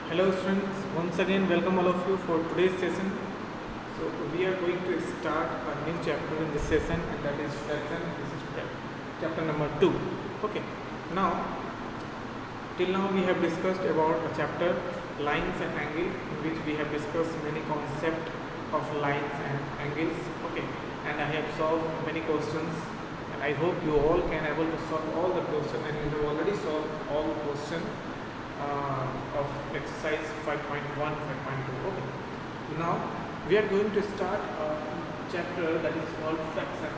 Hello students, once again welcome all of you for today's session. So we are going to start a new chapter in this session, and that is fraction. This is chapter number 2. Okay. Now till now we have discussed about a chapter lines and angle, in which we have discussed many concepts of lines and angles. Okay, and I have solved many questions, and I hope you all can able to solve all the questions, and you have already solved all the questions of exercise 5.1, 5.2. Okay. Now we are going to start a chapter that is called fraction.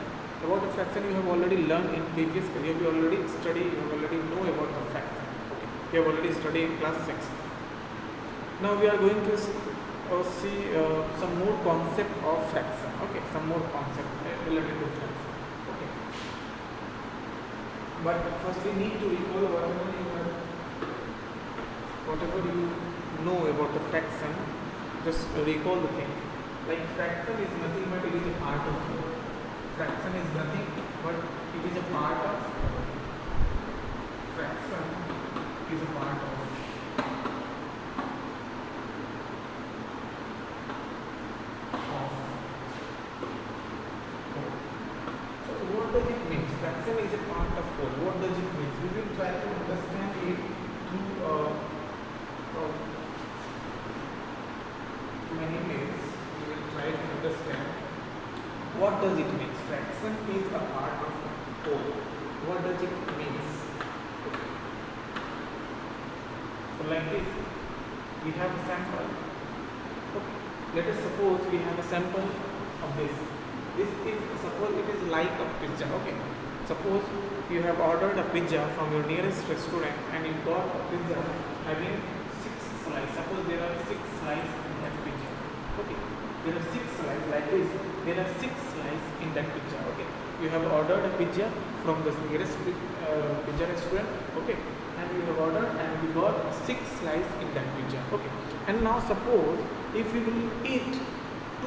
About the fraction you have already learned in previous. You have already studied. You have already know about the fraction. Okay. You have already studied in class 6. Now we are going to see some more concept of fraction. Okay. Some more concept related to fraction. Okay. But first we need to recall whatever you know about the fraction, just recall the thing. Like fraction is nothing but it is a part of. Fraction is nothing but it is a part of. Fraction is a part of. So what does it mean? Fraction is a part of whole. What does it mean? We will try to understand it through many ways. We will try to understand what does it mean. Fraction is a part of whole. What does it mean? Okay. So like this, we have a sample. Okay. Let us suppose we have a sample of this. This is, suppose it is like a pizza. Okay. Suppose you have ordered a pizza from your nearest restaurant and you got a pizza having 6 slices. Suppose there are 6 slices in that pizza. Okay. There are 6 slices like this. There are 6 slices in that pizza. Okay. You have ordered a pizza from the nearest pizza restaurant. Okay. And you have ordered and you got 6 slices in that pizza. Okay. And now suppose if you will eat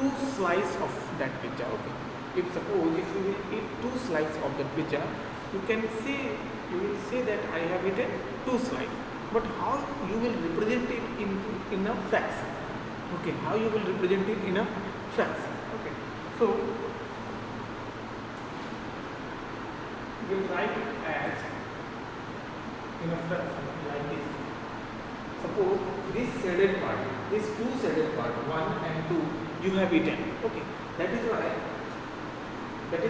2 slices of that pizza. Okay. If suppose if you will eat 2 slices of that pizza, you will say that I have eaten 2 slices. But how you will represent it in a fraction? Okay, how you will represent it in a fraction? Okay, so we will write it as in a fraction like this. Suppose this shaded part, this 2 shaded part, 1 and 2, you have eaten. Okay, that is why it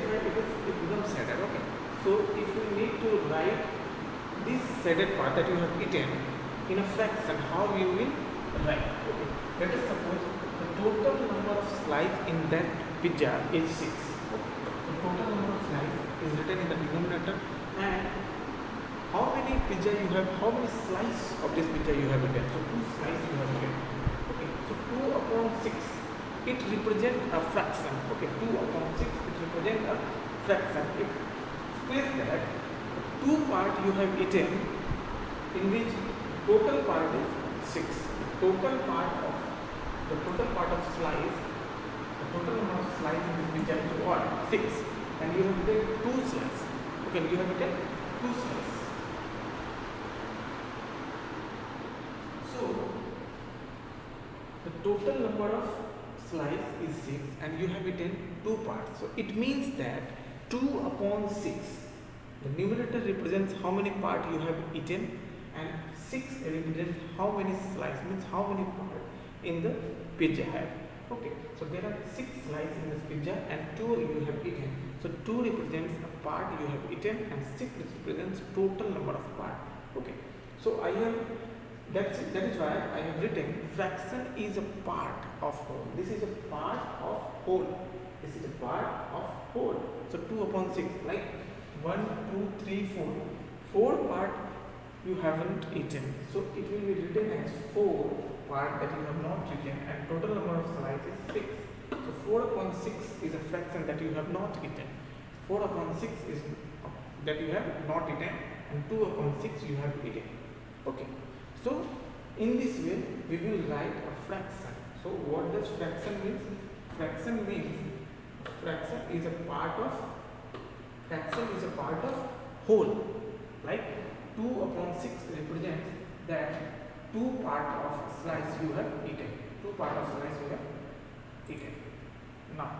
becomes shaded. Okay, so if you need to write this shaded part that you have eaten in a fraction, how you will write? Okay, let us suppose the total number of slices in that pizza is 6. Okay, the total number of slices is written in the denominator, and how many pizza you have, how many slices of this pizza you have eaten. So 2 slices you have eaten. Okay, so 2 upon 6, it represents a fraction. Okay, 2 upon 6, it represents a fraction. It says that 2 part you have eaten, in which total part is 6. The total part of slice, the total number of slices in this pizza is what? 6. And you have eaten 2 slices. Okay, you have eaten 2 slices. So the total number of slice is 6 and you have eaten 2 parts. So it means that 2 upon 6, the numerator represents how many parts you have eaten, and 6 represents how many slices, means how many parts in the pizza have. Okay, so there are 6 slices in this pizza and 2 you have eaten. So 2 represents a part you have eaten and 6 represents total number of parts. Okay, so that is why I have written fraction is a part of whole. This is a part of whole. This is a part of whole. So 2 upon 6, like 1, 2, 3, 4. 4 part you haven't eaten. So it will be written as 4 part that you have not eaten, and total number of slices is 6. So 4 upon 6 is a fraction that you have not eaten. 4 upon 6 is that you have not eaten, and 2 upon 6 you have eaten. Okay. So in this way we will write a fraction. So what does fraction mean? Fraction means fraction is a part of whole. Like 2 upon 6 represents that 2 part of slice you have eaten. 2 part of slice you have eaten. Now,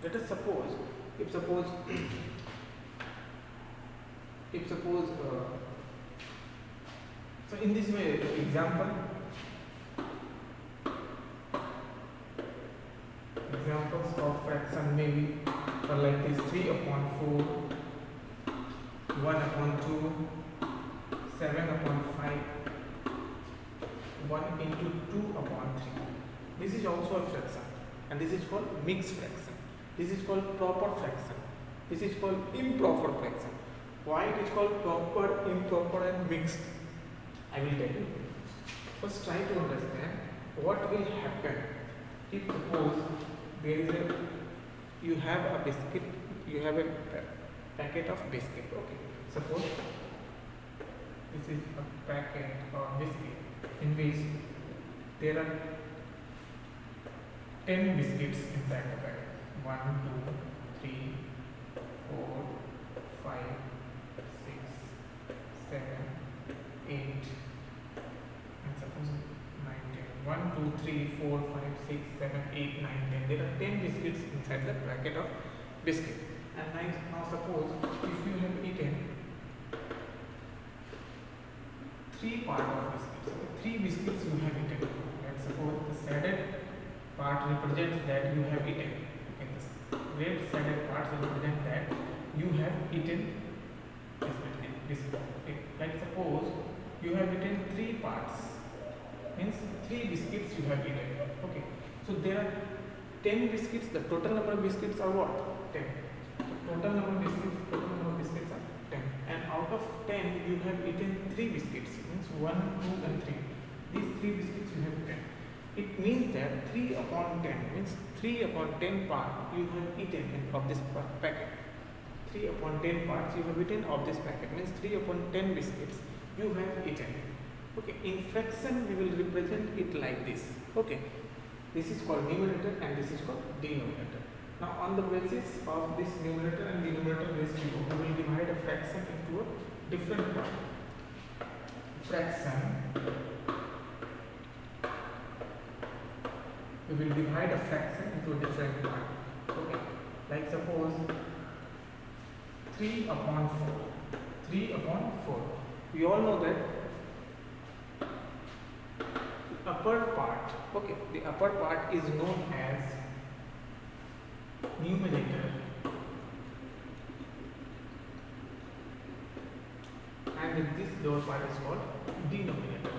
let us suppose, if suppose so in this way, examples of fraction may be like this: 3 upon 4, 1 upon 2, 7 upon 5, 1 into 2 upon 3. This is also a fraction, and this is called mixed fraction. This is called proper fraction. This is called improper fraction. Why it is called proper, improper, and mixed? I will tell you. First, try to understand what will happen if suppose there is you have a biscuit, you have a packet of biscuit. Okay, suppose this is a packet of biscuit in which there are 10 biscuits inside the packet. 1, 2, 3, 4, 5, 6, 7, 8, and suppose 9, 10. 1, 2, 3, 4, 5, 6, 7, 8, 9, 10. There are 10 biscuits inside the packet of biscuit. And now suppose if you have eaten 3 part of biscuits. Okay, 3 biscuits you have eaten. Let's suppose the shaded part represents that you have eaten. Okay, the red shaded parts represent that you have eaten this biscuit. Okay, like suppose you have eaten 3 parts, means 3 biscuits you have eaten. Okay, so there are 10 biscuits. The total number of biscuits are what? 10. So total number of biscuits are 10. And out of 10 you have eaten 3 biscuits, means 1, 2 and 3. These 3 biscuits you have eaten. It means that 3 upon 10 means 3 upon 10 parts you have eaten of this packet. 3 upon 10 parts you have eaten of this packet, means 3 upon 10 biscuits you have eaten. Okay, in fraction we will represent it like this. Okay, this is called numerator and this is called denominator. Now on the basis of this numerator and denominator ratio, we will divide a fraction into a different part. We will divide a fraction into a different part. Okay, like suppose 3 upon 4. 3 upon 4. We all know that the upper part, okay, the upper part is known as numerator and this lower part is called denominator.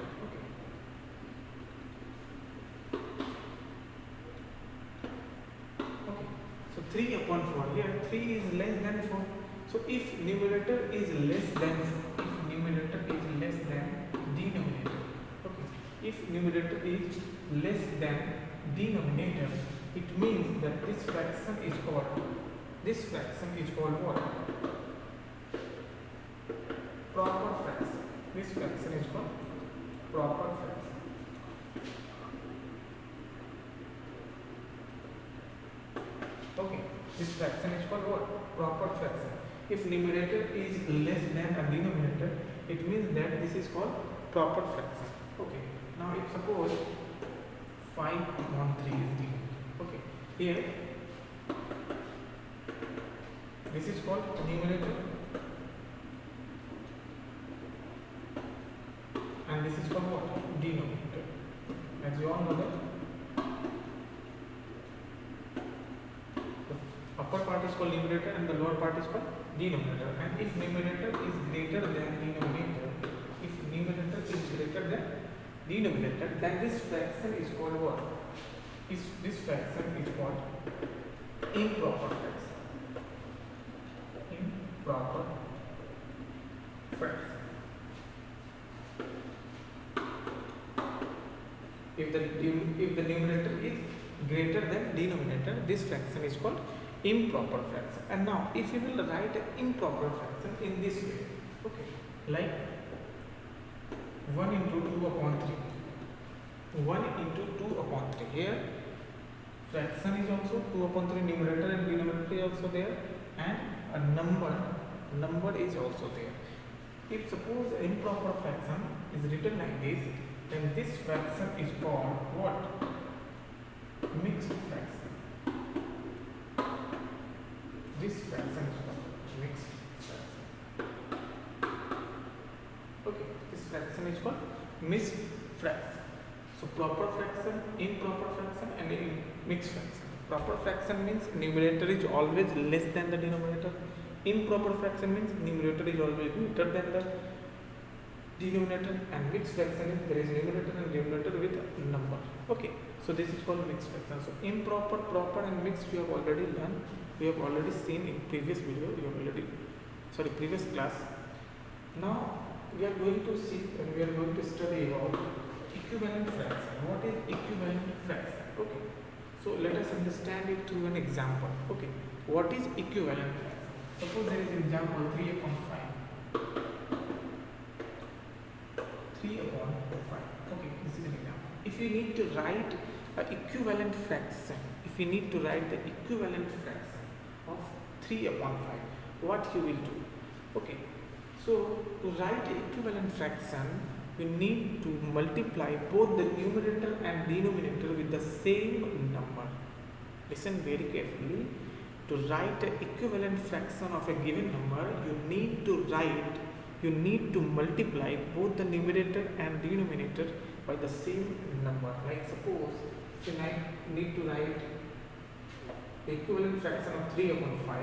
Okay, so 3 upon 4, here 3 is less than 4. So if numerator is less than denominator, okay, if numerator is less than denominator, it means that this fraction is called what? Proper fraction. This fraction is called proper fraction. Okay, this fraction is called what? Proper fraction. If numerator is less than a denominator, it means that this is called proper fraction. Okay, now if suppose 5 upon 3 is given. Okay, here this is called numerator and this is called what? Denominator. As you all know that the upper part is called numerator and the lower part is called denominator. And if numerator is greater than denominator, then this fraction is called what? This fraction is called improper fraction. Improper fraction. If the numerator is greater than denominator, this fraction is called improper fraction. And now if you will write an improper fraction in this way, okay, like 1 into 2 upon 3. 1 into 2 upon 3. Here fraction is also 2 upon 3, numerator and denominator is also there, and a number is also there. If suppose improper fraction is written like this, then this fraction is called what? Mixed fraction. This fraction is called mixed fraction. Okay, this fraction is called mixed fraction. So proper fraction, improper fraction, and mixed fraction. Proper fraction means numerator is always less than the denominator. Improper fraction means numerator is always greater than the denominator, and mixed fraction is there is numerator and denominator with a number. Okay, so this is called mixed fraction. So improper, proper, and mixed we have already learned. We have already seen in previous video. We have already previous class. Now we are going to see and we are going to study about equivalent fraction. What is equivalent fraction? Okay, so let us understand it through an example. Okay, what is equivalent fraction? Suppose there is example 3 upon 5. 3 upon 5. Okay, this is an example. If you need to write an equivalent fraction, if you need to write the equivalent fraction of 3 upon 5, what you will do? Okay, so to write the equivalent fraction, you need to multiply both the numerator and denominator with the same number. Listen very carefully. To write the equivalent fraction of a given number, you need to multiply both the numerator and denominator by the same number. Like suppose if you need to write the equivalent fraction of 3 upon 5,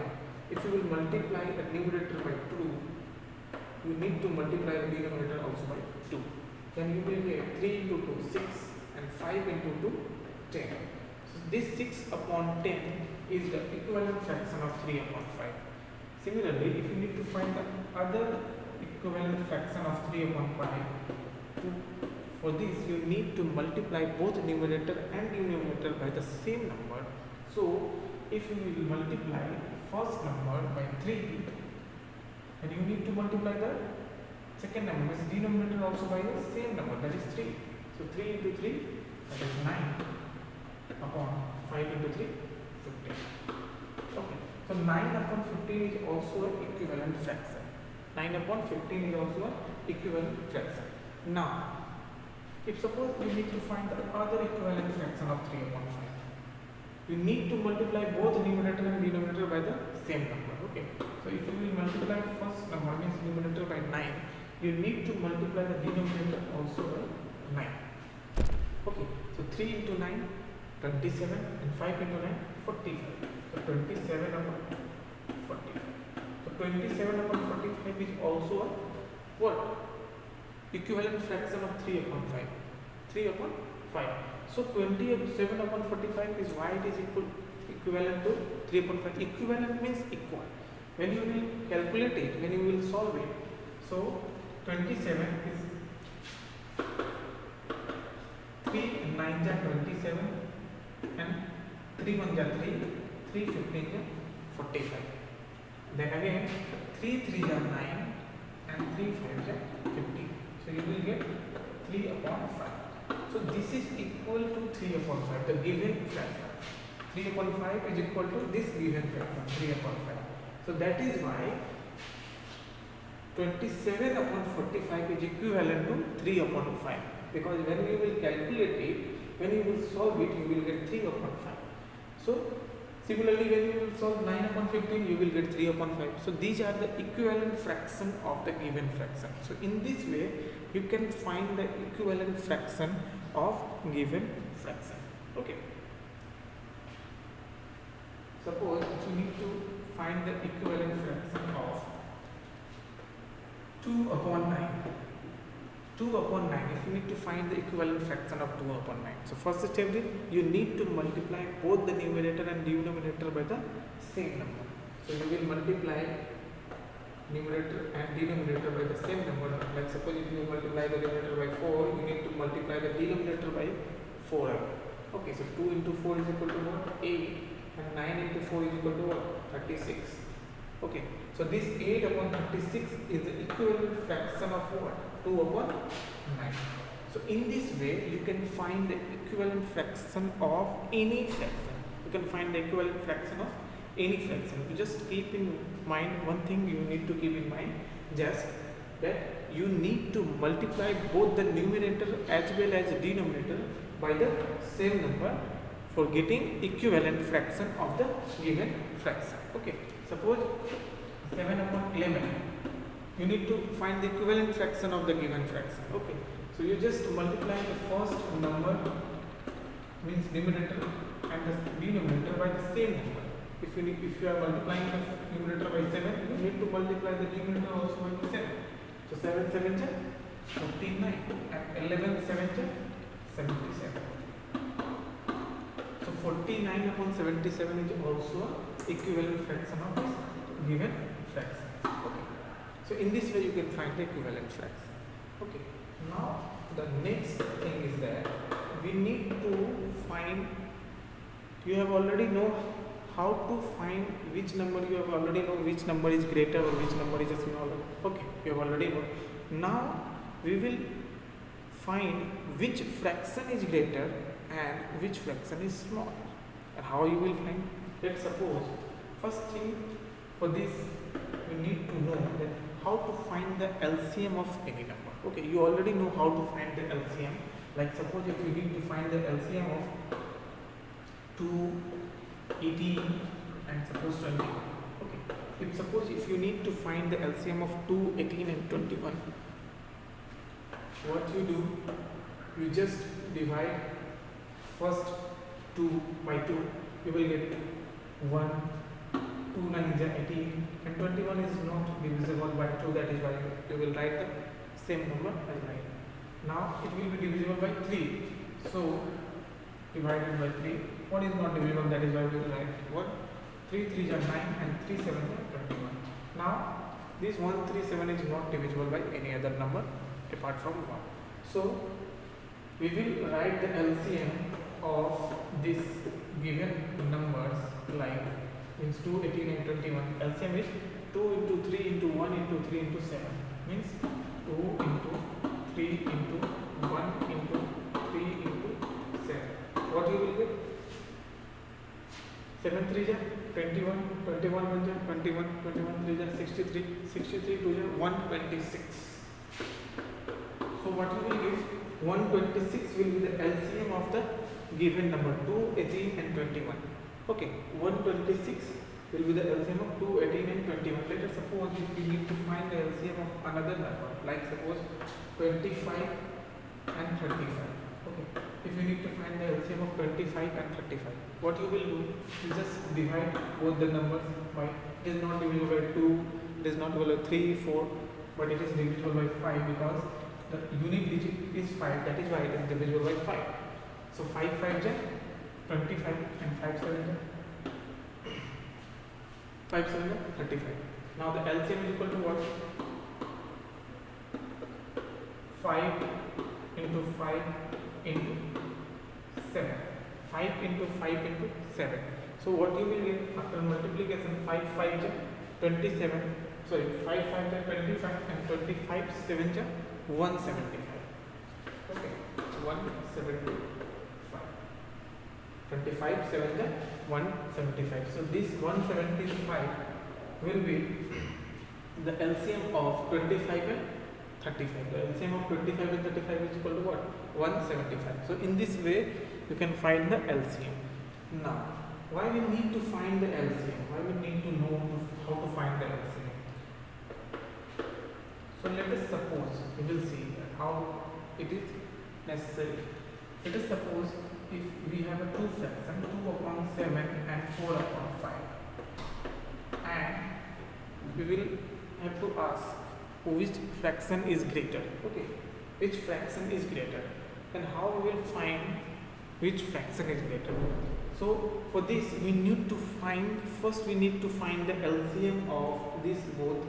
if you will multiply the numerator by 2, you need to multiply the denominator also by 2. Then you will get 3 into 2, 6, and 5 into 2, 10. So this 6 upon 10 is the equivalent fraction of 3 upon 5. Similarly, if you need to find the other equivalent fraction of 3 upon 5, for this you need to multiply both numerator and denominator by the same number. So if you will multiply first number by 3, and you need to multiply the second number, means denominator also by the same number, that is 3. So 3 into 3, that is 9 upon 5 into 3, 15. Okay, so 9 upon 15 is also an equivalent fraction. 9 upon 15 is also an equivalent fraction. Now, if suppose we need to find the other equivalent fraction of 3 upon 5, you need to multiply both numerator and denominator by the same number. Okay, so if you will multiply first number, means numerator by 9, you need to multiply the denominator also by 9. Okay, so 3 into 9, 27, and 5 into 9, 45. So 27 upon 45. So 27 upon 45 is also a what? Equivalent fraction of 3 upon 5. 3 upon 5. So 27 upon 45 is why it is equivalent to 3 upon 5. Equivalent means equal. When you will calculate it, when you will solve it, so 27 is 3 and 9 are 27 and 3 1 are 3, 3 15 are 45. Then again 3 3 are 9 and 3 5 are 15. So you will get 3 upon 5. So this is equal to 3 upon 5, the given fraction. 3 upon 5 is equal to this given fraction, 3 upon 5. So that is why 27 upon 45 is equivalent to 3 upon 5. Because when you will calculate it, when you will solve it, you will get 3 upon 5. So similarly, when you will solve 9 upon 15, you will get 3 upon 5. So these are the equivalent fraction of the given fraction. So in this way, you can find the equivalent fraction of given fraction. Okay. Suppose if you need to find the equivalent fraction of 2 upon 9. 2 upon 9, if you need to find the equivalent fraction of 2 upon 9. So first step is you need to multiply both the numerator and denominator by the same number. So you will multiply numerator and denominator by the same number. Like suppose if you multiply the numerator by 4, you need to multiply the denominator by 4. Okay, so 2 into 4 is equal to what? 8, and 9 into 4 is equal to what? 36. Okay, so this 8 upon 36 is the equivalent fraction of what? 2 upon 9. So in this way, you can find the equivalent fraction of any fraction. You can find the equivalent fraction of any fraction. You just keep in mind one thing you need to keep in mind. Just that you need to multiply both the numerator as well as denominator by the same number for getting equivalent fraction of the given fraction. Okay, suppose 7 upon 11, you need to find the equivalent fraction of the given fraction. Okay, so you just multiply the first number, means numerator, and the denominator by the same number. If you are multiplying the numerator by 7, you need to multiply the denominator also by 7. So 7 7 is 49 and 11 7 is 77. So 49 upon 77 is also equivalent fraction of this given fraction. Okay. So in this way you can find the equivalent fraction. Okay. Now the next thing is that we need to find, you have already know how to find which number, you have already know which number is greater or which number is smaller. Okay, you have already know. Now we will find which fraction is greater and which fraction is smaller. And how you will find? Let's suppose first thing for this we need to know that how to find the LCM of any number. Okay, you already know how to find the LCM. Like suppose if you need to find the LCM of 2, 18 and suppose 21. Okay, suppose if you need to find the LCM of 2, 18 and 21, what you do, you just divide first 2 by 2, you will get 1, 2 9 is 18 and 21 is not divisible by 2, that is why you will write the same number as 9. Now it will be divisible by 3, so divided by 3. What is not divisible, that is why we will write 1. 3 3 is 9 and 3 7 is 21. Now this 137 is not divisible by any other number apart from 1. So we will write the LCM of this given numbers, like means 2, 18 and 21. LCM is 2 into 3 into 1 into 3 into 7, means 2 into 3 into 1 into 3 into 7. What you will get? 7 3 is 21, 21 1 is 21, 21 3 is 63, 63 2 is 126. So what you will get? 126 will be the LCM of the given number 2, 18 and 21. Okay, 126 will be the LCM of 2, 18 and 21. Let us suppose if we need to find the LCM of another number, like suppose 25 and 35. Okay, if you need to find the LCM of 25 and 35, what you will do, you just divide both the numbers by, it is not divisible by 2, it is not divisible by 3, 4, but it is divisible by 5 because the unit digit is 5, that is why it is divisible by 5. So 5 5 is 25 and 5 7 is 5 7 is 35. Now the LCM is equal to what? 5 into 5 into 7. 5 into 5 into 7. So what you will get after multiplication? 5 5 is 27. Sorry, 5 5 is 25 and 25 7 is 175. Okay, 175. 25 7 is 175. So this 175 will be the LCM of 25 and 35. The LCM of 25 and 35 is equal to what? 175. So in this way you can find the LCM. Now why we need to find the LCM? Why we need to know how to find the LCM? So let us suppose, we will see how it is necessary. Let us suppose if we have a two fraction, 2 upon 7 and 4 upon 5, and we will have to ask which fraction is greater. Okay, which fraction is greater, then how we will find which fraction is greater? So for this we need to find, first we need to find the LCM of these both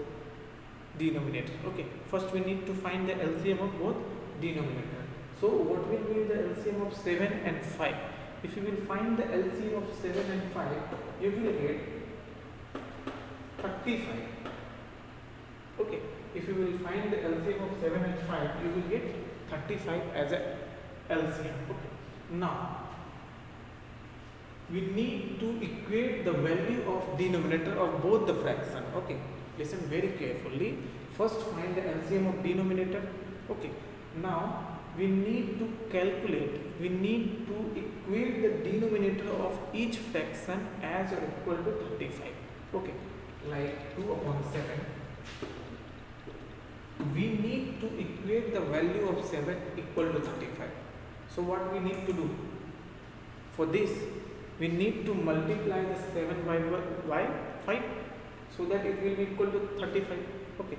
denominator. Okay, first we need to find the LCM of both denominator. So what will be the LCM of 7 and 5? If you will find the LCM of 7 and 5, you will get 35. Okay, if you will find the LCM of 7 and 5, you will get 35 as a LCM. Okay. Now we need to equate the value of denominator of both the fraction. Okay, listen very carefully. First find the LCM of denominator. Okay, now we need to calculate, we need to equate the denominator of each fraction as or equal to 35. Okay, like 2 upon 7. We need to equate the value of 7 equal to 35. So what we need to do? For this, we need to multiply the 7 by 5 so that it will be equal to 35. Okay,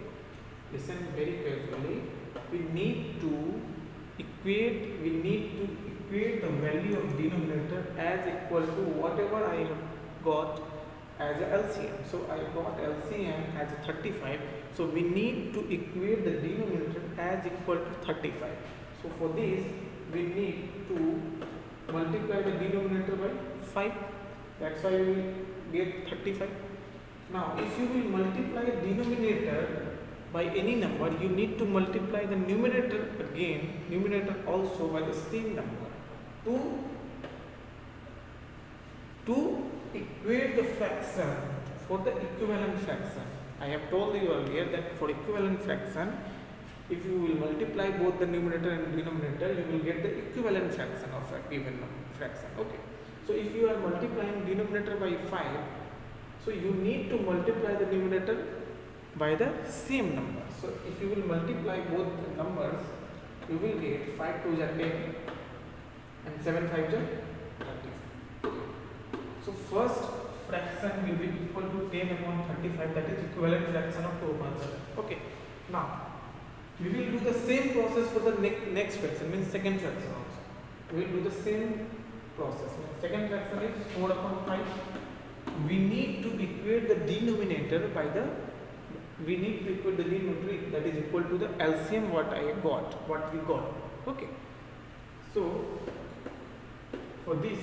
listen very carefully. We need to equate the value of denominator as equal to whatever I have got as a LCM. So I got LCM as a 35. So we need to equate the denominator as equal to 35. So for this, we need to multiply the denominator by 5. That's why we will get 35. Now, if you will multiply the denominator by any number, you need to multiply the numerator also by the same number to equate the fraction for the equivalent fraction. I have told you earlier that for equivalent fraction, if you will multiply both the numerator and denominator, you will get the equivalent fraction of a given fraction. Okay. So if you are multiplying denominator by 5, so you need to multiply the numerator by the same number. So if you will multiply both the numbers, you will get 5 2s are 10 and 7 5s are 35. So first fraction will be equal to 10 upon 35, that is equivalent fraction of 2 upon 7. Okay. Now we will do the same process for the next fraction, means second fraction also. We will do the same process. Second fraction is 4 upon 5. We need to equate the denominator that is equal to the LCM what we got. Okay. So for this,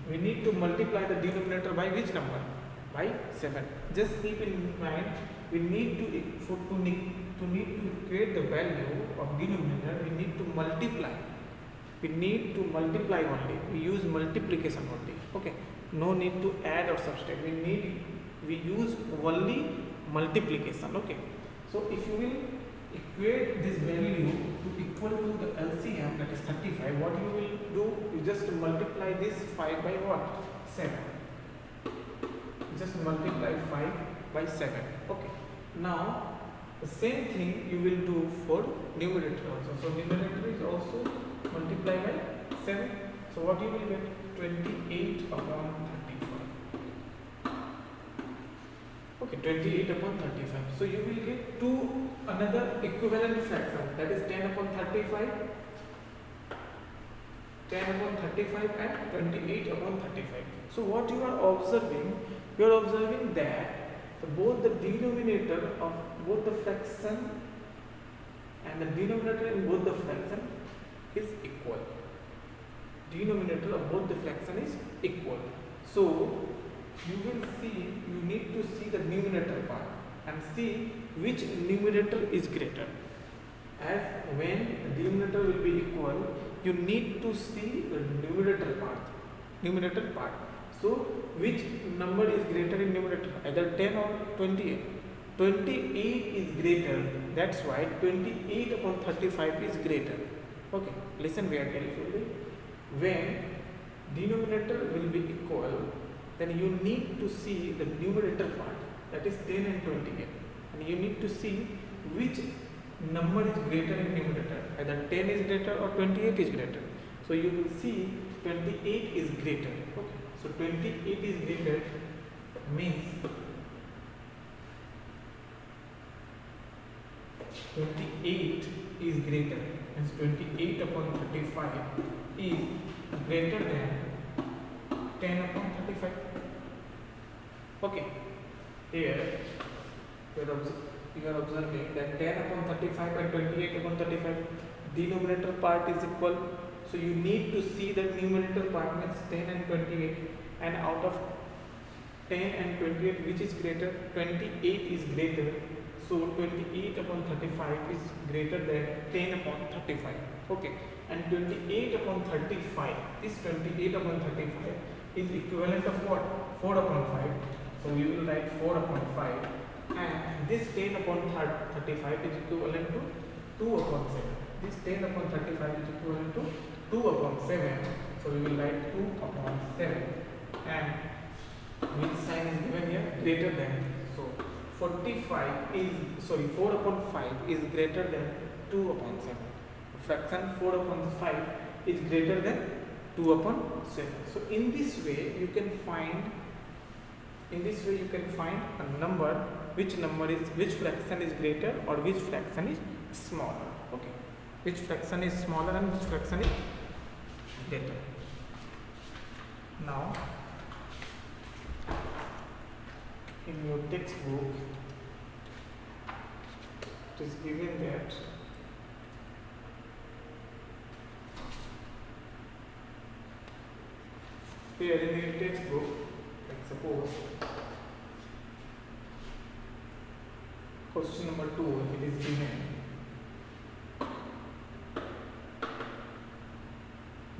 we need to multiply the denominator by which number? By 7. Just keep in mind, we need to equate the value of denominator, we need to multiply. We need to multiply only. We use multiplication only. Okay. No need to add or subtract. We use only multiplication. Okay. So if you will equate this value to equal to the LCM, that is 35, what you will do? You just multiply this 5 by what? 7. Just multiply 5 by 7. Okay. Now the same thing you will do for numerator also. So numerator is also multiply by 7. So what you will get? 28 upon 35. Okay, 28 upon 35. So you will get another equivalent fraction, that is 10 upon 35, 10 upon 35 and 28 upon 35. So what you are observing that both the denominator of both the fraction and the denominator in both the fraction is equal. Denominator of both the fraction is equal. So you need to see the numerator part and see which numerator is greater. As when the denominator will be equal, you need to see the numerator part. So which number is greater in numerator, either 10 or 28? 28 is greater, that's why 28 upon 35 is greater. Okay, listen very carefully. When denominator will be equal, then you need to see the numerator part, that is 10 and 28, and you need to see which number is greater in numerator, either 10 is greater or 28 is greater. So you will see 28 is greater. Okay. So 28 is greater means 28 is greater, means 28 upon 35 is greater than 10 upon 35. Okay, here you are observing that 10 upon 35 and 28 upon 35, denominator part is equal. So you need to see that numerator part, means 10 and 28, and out of 10 and 28 which is greater? 28 is greater. So 28 upon 35 is greater than 10 upon 35. Okay, and 28 upon 35 is equivalent of what? 4 upon 5. So we will write 4 upon 5 and this 10 upon 35 is equivalent to 2 upon 7. This 10 upon 35 is equivalent to 2 upon 7. So we will write 2 upon 7, and which sign is given here? Greater than. So 4 upon 5 is greater than 2 upon 7. Fraction 4 upon 5 is greater than 2 upon 7. So in this way you can find a number, which fraction is greater or which fraction is smaller. Okay, which fraction is smaller and which fraction is greater. Now in your textbook it is given that here in your textbook, like suppose question number 2, if it is given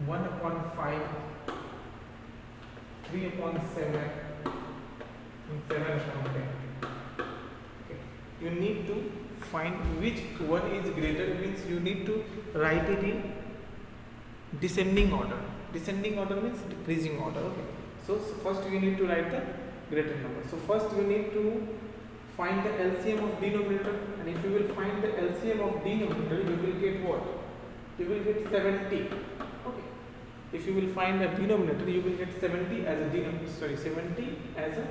1 upon 5, 3 upon 7 and 7 upon 10. Okay. You need to find which one is greater, means you need to write it in descending order. Descending order means decreasing order. Okay. So first you need to write the greater number. So first you need to find the LCM of denominator, and if you will find the LCM of denominator, you will get what? You will get 70. Okay. If you will find the denominator, you will get 70 as a denominator. 70 as a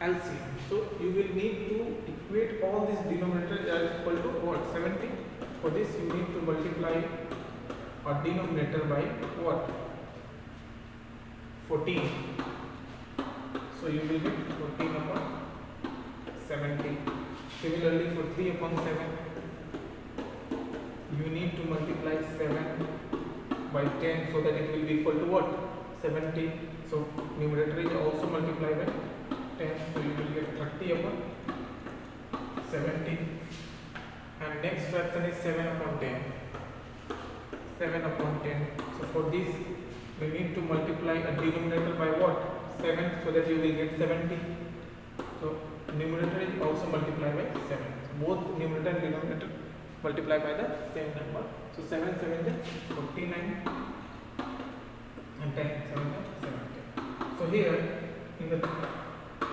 LCM. So you will need to equate all these denominators as equal to what? 70. For this you need to multiply our denominator by what? 14. So you will get 14 upon 70. Similarly for 3 upon 7, you need to multiply 7 by 10 so that it will be equal to what? 70. So numerator is also multiplied by 10. So you will get 30 upon 70. And next fraction is 7 upon 10. 7 upon 10. So for this we need to multiply a denominator by what? 7, so that you will get 70. So numerator is also multiplied by 7. So both numerator and denominator multiply by the same number. So 7 is 49 and 10 7 is 70. So here in the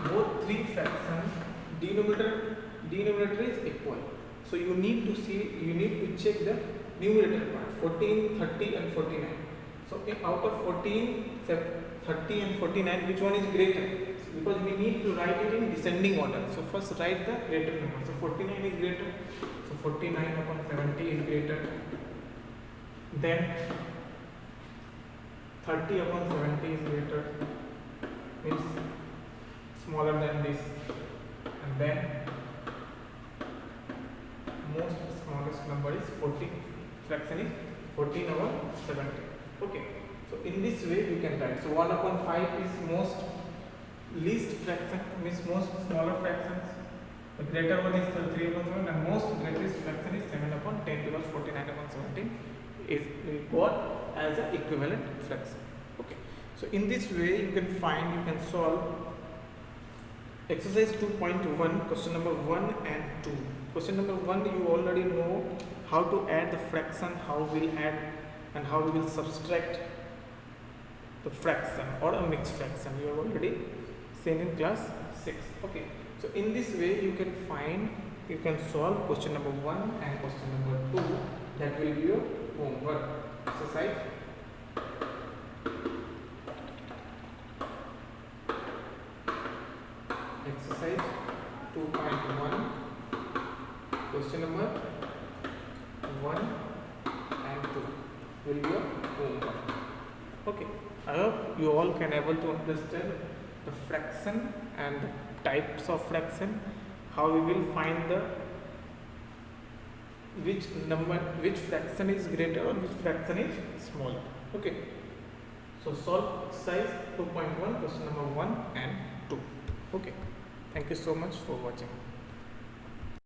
both three fractions, denominator is equal. So you need to check the numerator part, 14, 30 and 49. So out of 14, 30 and 49, which one is greater? Because we need to write it in descending order. So first write the greater number. So 49 is greater. So 49 upon 70 is greater. Then 30 upon 70 is greater. Means smaller than this. And then most smallest number is 40. Fraction is 14 over 70. Okay. So in this way you can write. So 1 upon 5 is most least fraction, means most smaller fractions. The greater one is 3 upon 7 and most greatest fraction is 7 upon 10 because 49 upon 17 is got as an equivalent fraction. Okay. So in this way you can solve exercise 2.1, question number 1 and 2. Question number 1, you already know how to add the fraction, how we will add and how we will subtract the fraction or a mixed fraction. You have already seen in class 6. Okay. So in this way you can solve question number 1 and question number 2. That will be your homework exercise. Exercise 2.1, question number 1 and 2 will be your homework. Okay. I hope you all can able to understand the fraction and the types of fraction, how we will find the which fraction is greater or which fraction is smaller. Okay. So solve exercise 2.1, question number 1 and 2. Okay. Thank you so much for watching.